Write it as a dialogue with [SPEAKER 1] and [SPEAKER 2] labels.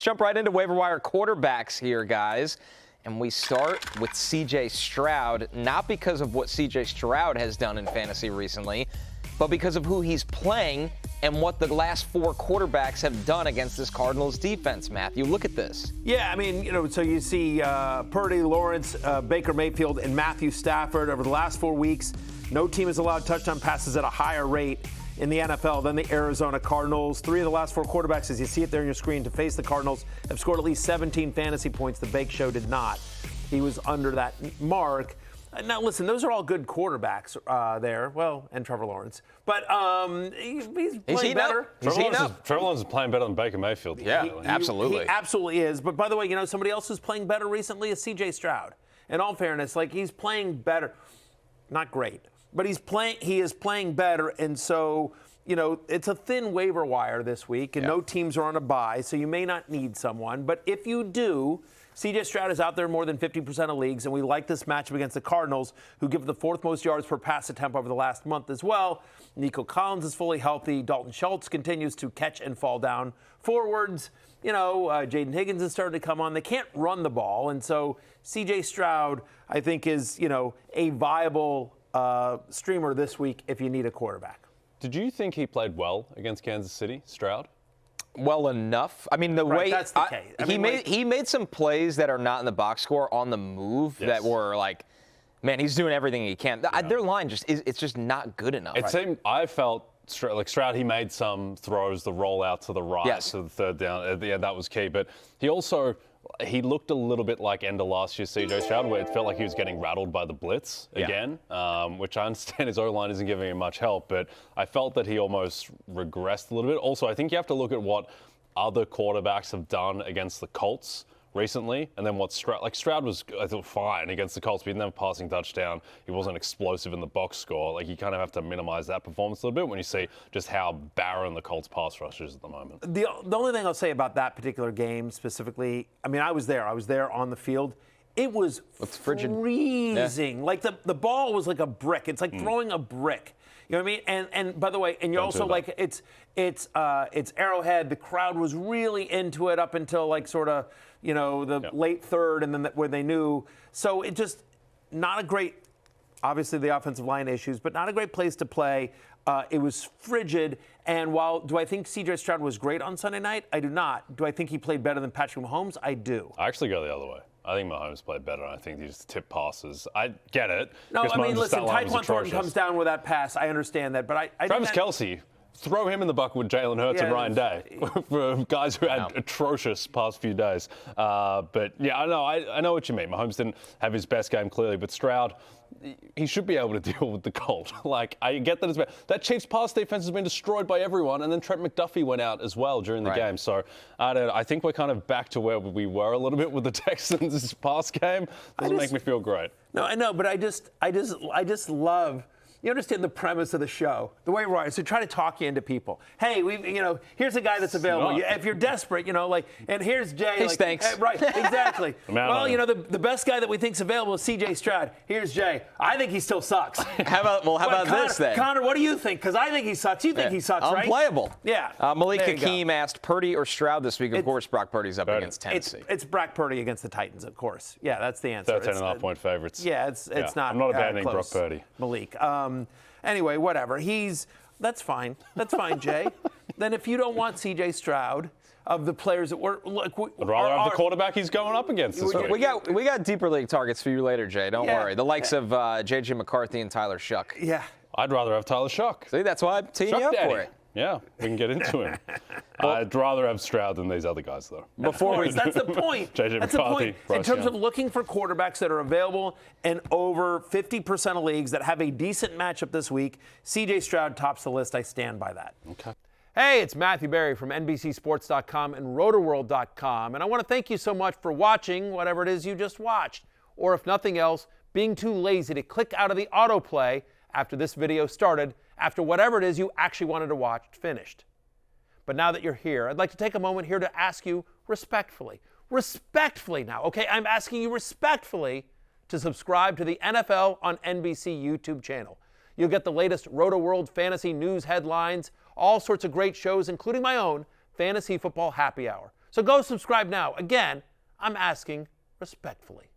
[SPEAKER 1] Jump right into waiver wire quarterbacks here, guys. And we start with C.J. Stroud, not because of what C.J. Stroud has done in fantasy recently, but because of who he's playing and what the last four quarterbacks have done against this Cardinals defense, Matthew. Look at this.
[SPEAKER 2] Yeah, I mean, so you see Purdy, Lawrence, Baker Mayfield, and Matthew Stafford over the last 4 weeks. No team has allowed touchdown passes at a higher rate in the NFL than the Arizona Cardinals. 3 of the last 4 quarterbacks, as you see it there on your screen, to face the Cardinals have scored at least 17 fantasy points. The Bake Show did not. He was under that mark. Now, listen, those are all good quarterbacks there. Well, and Trevor Lawrence. But he's playing better.
[SPEAKER 3] Trevor Lawrence is playing better than Baker Mayfield.
[SPEAKER 1] Yeah, absolutely.
[SPEAKER 2] He absolutely is. But by the way, somebody else who's playing better recently is C.J. Stroud. In all fairness, he's playing better. Not great. But he is playing better, and so, it's a thin waiver wire this week, and no teams are on a bye, so you may not need someone. But if you do, C.J. Stroud is out there in more than 50% of leagues, and we like this matchup against the Cardinals, who give the 4th most yards per pass attempt over the last month as well. Nico Collins is fully healthy. Dalton Schultz continues to catch and fall down forwards. Jaden Higgins is starting to come on. They can't run the ball, and so C.J. Stroud, I think, is, a viable streamer this week if you need a quarterback.
[SPEAKER 3] Did you think he played well against Kansas City, Stroud?
[SPEAKER 1] Well enough. I mean,
[SPEAKER 2] that's the case.
[SPEAKER 1] He made some plays that are not in the box score on the move that were man, he's doing everything he can. Yeah. Their line it's just not good enough.
[SPEAKER 3] I felt like Stroud, he made some throws, the rollout to the right, to the third down at the end, that was key. But he looked a little bit like end of last year C.J. Stroud, where it felt like he was getting rattled by the blitz again, which I understand his O-line isn't giving him much help, but I felt that he almost regressed a little bit. Also, I think you have to look at what other quarterbacks have done against the Colts recently, and then what Stroud was, I thought, fine against the Colts, but he didn't have a passing touchdown. He wasn't explosive in the box score. You kind of have to minimize that performance a little bit when you see just how barren the Colts pass rush is at the moment.
[SPEAKER 2] The only thing I'll say about that particular game specifically, I mean, I was there on the field. It was freezing. Yeah. The ball was like a brick. It's like throwing a brick. You know what I mean? And by the way, and you're also it's Arrowhead. The crowd was really into it up until the late third, and then where they knew. So it just not a great. Obviously, the offensive line issues, but not a great place to play. It was frigid. And do I think C.J. Stroud was great on Sunday night? I do not. Do I think he played better than Patrick Mahomes? I do.
[SPEAKER 3] I actually go the other way. I think Mahomes played better. I think he just tipped passes. I get it.
[SPEAKER 2] No, I mean, listen, Tyquan Thornton comes down with that pass. I understand that, but
[SPEAKER 3] Travis Kelce, throw him in the bucket with Jalen Hurts and Ryan Day for guys who had atrocious past few days. But yeah, I know what you mean. Mahomes didn't have his best game clearly, but Stroud, he should be able to deal with the cold. I get that it's bad. That Chiefs pass defense has been destroyed by everyone, and then Trent McDuffie went out as well during the game. So I think we're kind of back to where we were a little bit with the Texans pass game. Doesn't make me feel great.
[SPEAKER 2] No, I know, but I just love. You understand the premise of the show, the way we're so try to talk you into people. Hey, here's a guy that's available. If you're desperate, and here's Jay.
[SPEAKER 1] He stinks.
[SPEAKER 2] Hey, right, exactly. Well, the best guy that we think's available is C.J. Stroud. Here's Jay. I think he still sucks.
[SPEAKER 1] How about Connor, this then?
[SPEAKER 2] Connor, what do you think? Because I think he sucks. You think he sucks, right?
[SPEAKER 1] Unplayable.
[SPEAKER 2] Yeah.
[SPEAKER 1] Malik Hakeem asked Purdy or Stroud this week. Of course, Brock Purdy's up against Tennessee.
[SPEAKER 2] It's Brock Purdy against the Titans, of course. Yeah, that's the answer.
[SPEAKER 3] 13.5-point favorites.
[SPEAKER 2] Yeah, it's not.
[SPEAKER 3] I'm not abandoning Brock Purdy.
[SPEAKER 2] Malik. Anyway, whatever. That's fine. That's fine, Jay. Then if you don't want C.J. Stroud, of the players that were
[SPEAKER 3] I'd rather have the quarterback he's going up against this week.
[SPEAKER 1] We got deeper league targets for you later, Jay. Don't worry. The likes of J.J. McCarthy and Tyler Shuck.
[SPEAKER 2] Yeah.
[SPEAKER 3] I'd rather have Tyler Shuck.
[SPEAKER 1] See, that's why I'm teeing you up for it.
[SPEAKER 3] Yeah, we can get into him. I'd rather have Stroud than these other guys, though.
[SPEAKER 2] That's the point.
[SPEAKER 3] J.J.
[SPEAKER 2] That's
[SPEAKER 3] McCarthy,
[SPEAKER 2] the point. In terms of looking for quarterbacks that are available in over 50% of leagues that have a decent matchup this week, C.J. Stroud tops the list. I stand by that.
[SPEAKER 3] Okay.
[SPEAKER 2] Hey, it's Matthew Berry from NBCSports.com and RotoWorld.com, and I want to thank you so much for watching whatever it is you just watched, or if nothing else, being too lazy to click out of the autoplay after this video started, after whatever it is you actually wanted to watch finished. But now that you're here, I'd like to take a moment here to ask you respectfully now, okay? I'm asking you respectfully to subscribe to the NFL on NBC YouTube channel. You'll get the latest Roto-World fantasy news headlines, all sorts of great shows, including my own Fantasy Football Happy Hour. So go subscribe now. Again, I'm asking respectfully.